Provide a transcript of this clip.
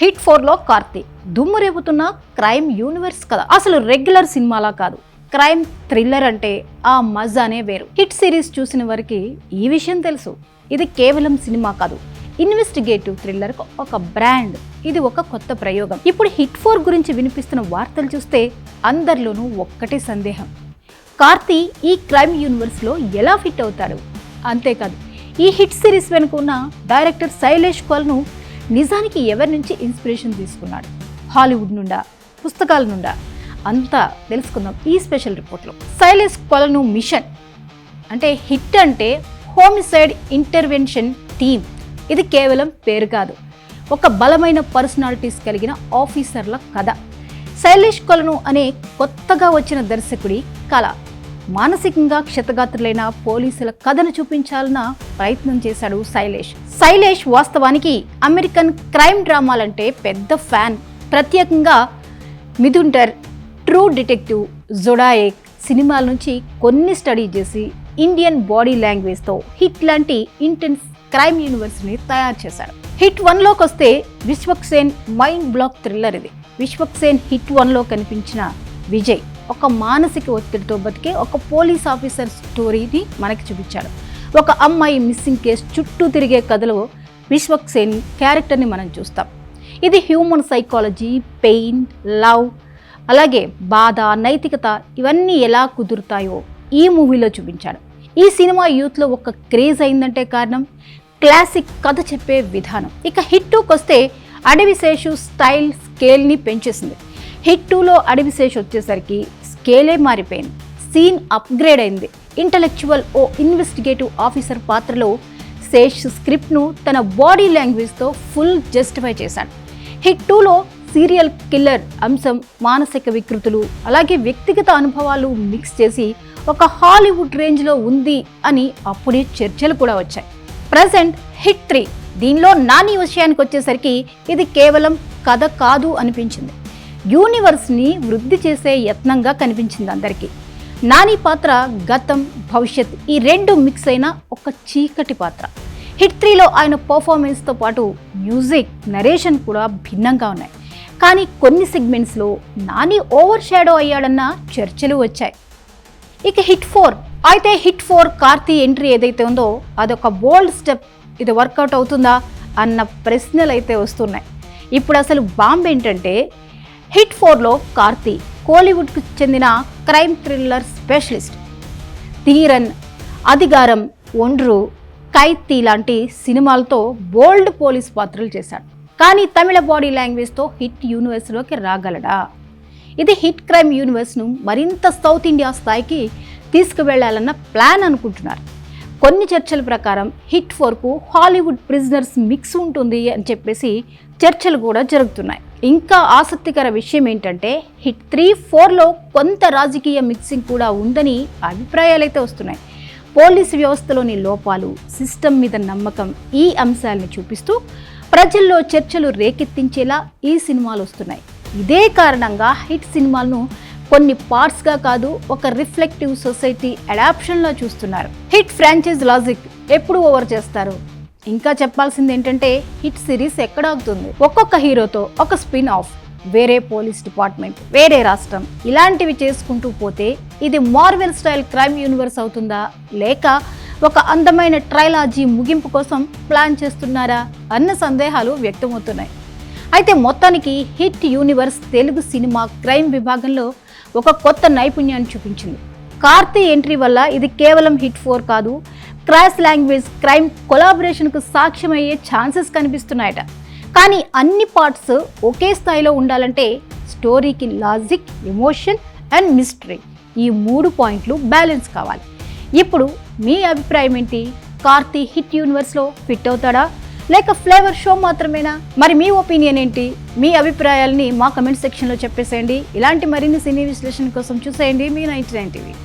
Hit 4 లో కార్తీ దుమ్ము రేపుతున్న crime universe కదా. అసలు రెగ్యులర్ సినిమాలా కాదు, క్రైమ్ థ్రిల్లర్ అంటే ఆ మజానే వేరు. హిట్ సిరీస్ చూసిన వారికి ఈ విషయం తెలుసు. ఇది కేవలం సినిమా కాదు, ఇన్వెస్టిగేటివ్ థ్రిల్లర్ ఒక బ్రాండ్. ఇది ఒక కొత్త ప్రయోగం. ఇప్పుడు హిట్ 4 గురించి వినిపిస్తున్న వార్తలు చూస్తే అందరిలోనూ ఒక్కటే సందేహం: కార్తీ ఈ క్రైమ్ యూనివర్స్ లో ఎలా ఫిట్ అవుతాడు? అంతేకాదు, ఈ హిట్ సిరీస్ వెనుక ఉన్న డైరెక్టర్ శైలేష్ కొలను నిజానికి ఎవరి నుంచి ఇన్స్పిరేషన్ తీసుకున్నాడు? హాలీవుడ్ నుండా, పుస్తకాల నుండా? అంతా తెలుసుకుందాం ఈ స్పెషల్ రిపోర్ట్లో. శైలేష్ కొలను మిషన్ అంటే హిట్ అంటే హోమిసైడ్ ఇంటర్వెన్షన్ టీమ్. ఇది కేవలం పేరు కాదు, ఒక బలమైన పర్సనాలిటీస్ కలిగిన ఆఫీసర్ల కథ. శైలేష్ కొలను అనే కొత్తగా వచ్చిన దర్శకుడి కళ. మానసికంగా క్షతగాత్రులైన పోలీసుల కథను చూపించాలన్న ప్రయత్నం చేశాడు శైలేష్ వాస్తవానికి అమెరికన్ క్రైమ్ డ్రామాలంటే పెద్ద ఫ్యాన్. ప్రత్యేకంగా మిథుంటర్, ట్రూ డిటెక్టివ్, జొడాయిక్ సినిమాల నుంచి కొన్ని స్టడీ చేసి ఇండియన్ బాడీ లాంగ్వేజ్తో హిట్ లాంటి ఇంటెన్స్ క్రైమ్ యూనివర్స్ని తయారు చేశాడు. హిట్ 1లోకి వస్తే విశ్వక్సేన్ మైండ్ బ్లాక్ థ్రిల్లర్ ఇది. విశ్వక్సేన్ హిట్ 1లో కనిపించిన విజయ్ ఒక మానసిక ఒత్తిడితో బతికే ఒక పోలీస్ ఆఫీసర్ స్టోరీని మనకి చూపించాడు. ఒక అమ్మాయి మిస్సింగ్ కేసు చుట్టూ తిరిగే కథలో విశ్వక్సేన్ క్యారెక్టర్ని మనం చూస్తాం. ఇది హ్యూమన్ సైకాలజీ, పెయిన్, లవ్, అలాగే బాధ, నైతికత ఇవన్నీ ఎలా కుదురుతాయో ఈ మూవీలో చూపించాడు. ఈ సినిమా యూత్లో ఒక క్రేజ్ అయిందంటే కారణం క్లాసిక్ కథ చెప్పే విధానం. ఇక హిట్ 2కి వస్తే అడవిశేషు స్టైల్ స్కేల్ని పెంచేసింది. హిట్ 2లో అడవిశేష్ వచ్చేసరికి స్కేలే మారిపోయింది, సీన్ అప్గ్రేడ్ అయింది. ఇంటలెక్చువల్ ఓ ఇన్వెస్టిగేటివ్ ఆఫీసర్ పాత్రలో శేష్ స్క్రిప్ట్ను తన బాడీ లాంగ్వేజ్తో ఫుల్ జస్టిఫై చేశాడు. హిట్ 2లో సీరియల్ కిల్లర్ అంశం, మానసిక వికృతులు, అలాగే వ్యక్తిగత అనుభవాలు మిక్స్ చేసి ఒక హాలీవుడ్ రేంజ్లో ఉంది అని అప్పుడే చర్చలు కూడా వచ్చాయి. ప్రజెంట్ హిట్ 3 దీనిలో నాని విషయానికి వచ్చేసరికి ఇది కేవలం కథ కాదు అనిపించింది, యూనివర్స్ని వృద్ధి చేసే యత్నంగా కనిపించింది అందరికీ. నాని పాత్ర గతం, భవిష్యత్ ఈ రెండు మిక్స్ అయిన ఒక చీకటి పాత్ర. హిట్ 3లో ఆయన పర్ఫార్మెన్స్తో పాటు మ్యూజిక్, నరేషన్ కూడా భిన్నంగా ఉన్నాయి. కానీ కొన్ని సెగ్మెంట్స్లో నాని ఓవర్ షాడో అయ్యాడన్న చర్చలు వచ్చాయి. ఇక హిట్ 4 కార్తీ ఎంట్రీ ఏదైతే ఉందో అదొక బోల్డ్ స్టెప్. ఇది వర్కౌట్ అవుతుందా అన్న ప్రశ్నలు అయితే వస్తున్నాయి. ఇప్పుడు అసలు బాంబ్ ఏంటంటే హిట్ 4లో కార్తీ కోలీవుడ్కు చెందిన క్రైమ్ థ్రిల్లర్ స్పెషలిస్ట్. తీరన్, అధికారం, ఒండ్రు, కైతీ లాంటి సినిమాలతో బోల్డ్ పోలీస్ పాత్రలు చేశాడు. కానీ తమిళ బాడీ లాంగ్వేజ్తో హిట్ యూనివర్స్లోకి రాగలడా? ఇది హిట్ క్రైమ్ యూనివర్స్ను మరింత సౌత్ ఇండియా స్థాయికి తీసుకువెళ్లాలన్న ప్లాన్ అనుకుంటున్నారు. కొన్ని చర్చల ప్రకారం హిట్ 4కు హాలీవుడ్ ప్రిజనర్స్ మిక్స్ ఉంటుంది అని చెప్పేసి చర్చలు కూడా జరుగుతున్నాయి. ఇంకా ఆసక్తికర విషయం ఏంటంటే హిట్ 3, 4లో కొంత రాజకీయ మిక్సింగ్ కూడా ఉందని అభిప్రాయాలైతే వస్తున్నాయి. పోలీసు వ్యవస్థలోని లోపాలు, సిస్టమ్ మీద నమ్మకం ఈ అంశాలని చూపిస్తూ ప్రజల్లో చర్చలు రేకెత్తించేలా ఈ సినిమాలు వస్తున్నాయి. ఇదే కారణంగా హిట్ సినిమాలను కొన్ని పార్ట్స్గా కాదు, ఒక రిఫ్లెక్టివ్ సొసైటీ అడాప్షన్లో చూస్తున్నారు. హిట్ ఫ్రాంచైజ్ లాజిక్ ఎప్పుడు ఓవర్ చేస్తారు? ఇంకా చెప్పాల్సింది ఏంటంటే హిట్ సిరీస్ ఎక్కడ ఆగుతుంది? ఒక్కొక్క హీరోతో ఒక స్పిన్ ఆఫ్, వేరే పోలీస్ డిపార్ట్మెంట్, వేరే రాష్ట్రం, ఇలాంటివి చేసుకుంటూ పోతే ఇది మార్వెల్ స్టైల్ క్రైమ్ యూనివర్స్ అవుతుందా, లేక ఒక అందమైన ట్రైలాజీ ముగింపు కోసం ప్లాన్ చేస్తున్నారా అన్న సందేహాలు వ్యక్తమవుతున్నాయి. అయితే మొత్తానికి hit universe Telugu cinema crime విభాగంలో ఒక కొత్త నైపుణ్యాన్ని చూపించింది. కార్తీ ఎంట్రీ వల్ల ఇది కేవలం హిట్ 4 కాదు, క్రాస్ లాంగ్వేజ్ క్రైమ్ కొలాబరేషన్కు సాక్ష్యమయ్యే ఛాన్సెస్ కనిపిస్తున్నాయట. కానీ అన్ని పార్ట్స్ ఒకే స్థాయిలో ఉండాలంటే స్టోరీకి లాజిక్, ఎమోషన్ అండ్ మిస్టరీ ఈ 3 పాయింట్లు బ్యాలెన్స్ కావాలి. ఇప్పుడు మీ అభిప్రాయం ఏంటి? కార్తీ హిట్ యూనివర్స్లో ఫిట్ అవుతాడా, లేక ఫ్లేవర్ షో మాత్రమేనా? మరి మీ ఒపీనియన్ ఏంటి? మీ అభిప్రాయాలని మా కమెంట్ సెక్షన్లో చెప్పేసేయండి. ఇలాంటి మరిన్ని సినీ విశ్లేషణ కోసం చూసేయండి మీ 99 టీవీ.